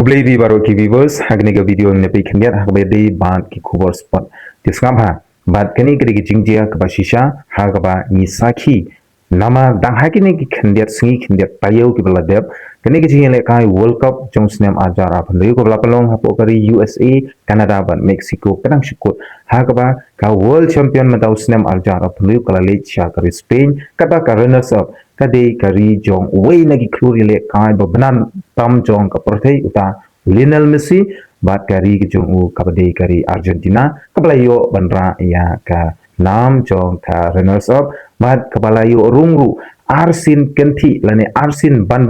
Kablay di baru ki viewers hagni ga video ne pe khindiat hagbe de ban ki khubor spot tisngam ha bat kani kri ki jingjia ka bashisha hagaba ni sakhi nama dang hakini ki khindiat singi khindiat payo ki bala deb kani ki jingle kai world cup jong snem ajar aphan ri ko bala palong hapo kari USA Canada ban Mexico kadang shikut hagaba ka world champion madaw snem ajar aphan ri ko la le cha kari Spain kata ka runners up kade kari jong way nagi kluri le kai banan tam jong ka perthei uta Lionel Messi bat kari ki jong u kabade kari Argentina kabalayo banra ya ka nam jong ka runners up bat kabalayo rungru arsin kenti lane arsin ban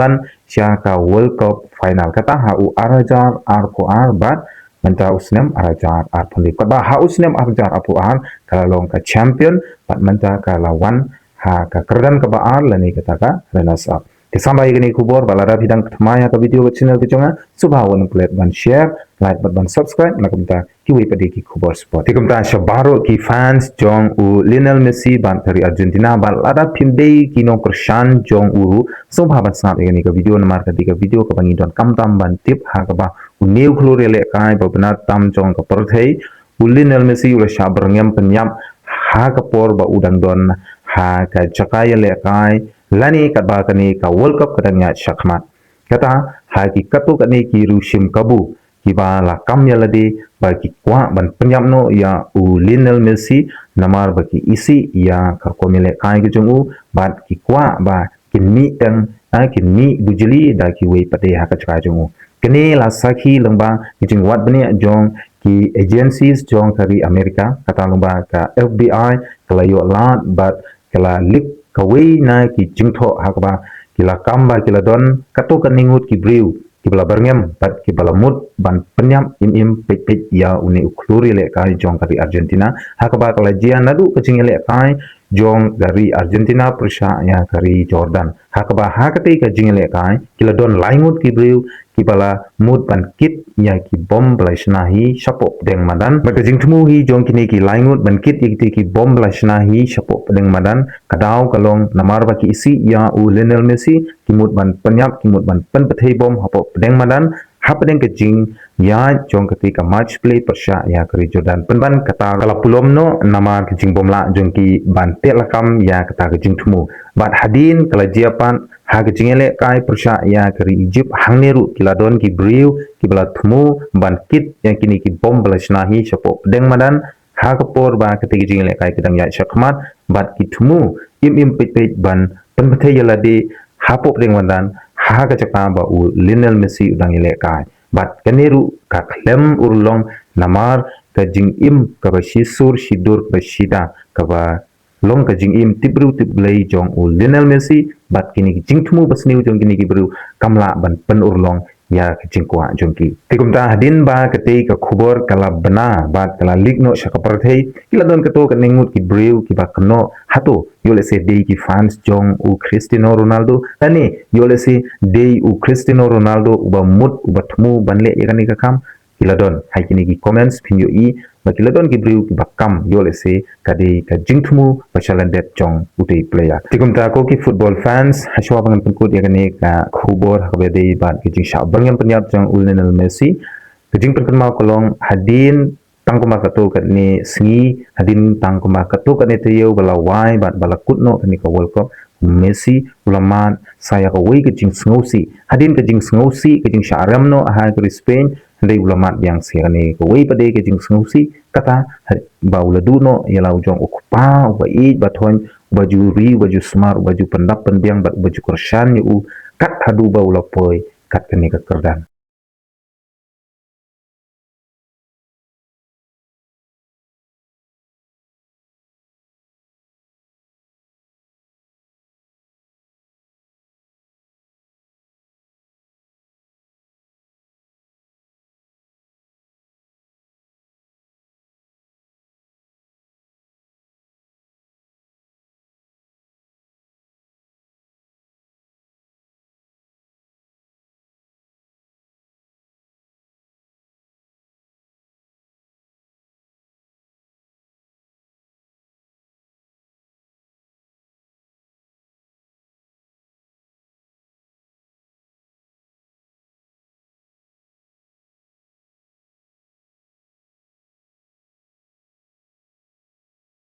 sya ka world cup final kata ha u arajar ar ko ar bat manta usnem arajar ar phali kaba ha usnem arajar apu ar kalalong ka champion bat manta ka lawan ha ka kerdan ka baar lani kata ka runners up sampai gini kubur balara bidang ketmaya ka video ke channel kejonga subhawan plate ban share like ban subscribe nak kumta kiwi padi ki kubur sport tikumta shabaro ki fans jong u Lionel Messi ban dari Argentina balara pimbe kino Krishan jong u subhaban snap gini ka video namar ka video ka bangi don kamtam ban tip ha ka ba u new klore le kai babna tam jong ka perthei u Lionel Messi ula shabrangem penyam ha ka por ba udang don ha ka chakaya le kai lani katba kani ka world cup kadangnya shakmat kata ha ki katu kani ki rushim kabu ki ba la kam ya ladi ba ki kwa ban penyam no ya u Lionel Messi namar ba ki isi ya ka komile kai ki jungu ba ki kwa ba kinni tang kinni bujili da ki we pate ha ka chaka jungu kani la sakhi lengba ki jing wat bani jong ki agencies jong kari Amerika kata lengba ka FBI kala yo lat bat kala lik kawai na ki jingtho hakba kila kamba kila don kato kaningut ki briu ki bala barngem bat ki bala mut ban penyam im pet ya uni ukluri le kai jong kari Argentina hakba kala jia nadu kecing le kai jong dari Argentina persya ya kari Jordan hakba hakati kecing le kai kila don laingut ki briu ki bala mut ban kit ya ki bom blaisnahi shapop deng madan bakajing temu hi jong kini ki laingut ban kit ki bom blaisnahi shapop deng madan kadau kalong namar ba ki isi ya u Lionel Messi ki mut ban penyap ki mut ban pen pathei bom hapop deng madan hapdeng kejing ya jong ketika match play persya ya kari Jordan penban kata kala pulom no nama kejing bom la jong ki ban tek lakam ya kata kejing temu bat hadin kala jiapan ha kejing ele kai persya ya kari Egypt hangneru kiladon ki briu ki bala temu ban kit yang kini ki bom belasnahi shapop deng madan ha kapor ba ketika kejing ele kai kedang ya syakmat bat ki temu im pet ban pen pathei yalade hapop deng madan ha ka chaka ba u Lionel Messi udang ile kai bat kaneru ka klem urlong namar ka jing im ka ba shisur shidur ba shida ka ba long ka jing im tibru tiblei jong u Lionel Messi bat kini jing thumu basniu jong kini ki bru kamla ban pen urlong ya kecing kwa jong ki tikumta hadin ba kete ka khubor kala bana bat kala ligno shaka parthei kila don kato ka ningut ki breu ki ba kno hato yole se dei ki fans jong u Cristiano Ronaldo tani yole se dei u Cristiano Ronaldo uba mut uba thumu banle yakani ka kam kila don hai kini ki comments pinyo i ba kila don ki breu ki bakam yole se kade ka jingthmu pachalan det jong utei player tikumta ko ki football fans haswa bangan pengkut yakani ka khubor hakbe dei bat ki jing sha bangam penyap jong Lionel Messi kejing perkenal kolong hadin tangkuma kato katni singi hadin tangkuma kato katni tayo bala wai bat bala kutno kani ka World Cup Messi ulaman saya ka wei kejing sngosi hadin kejing sngosi kejing syaramno ha kri Spain handai ulamat yang sirani ka wei pade kejing sngosi kata ba uladu no yala ujong okupa wai bathon baju ri baju smar baju pendap pendiang bat baju Krishan yu kat hadu ba ulapoi kat kani ka kerdan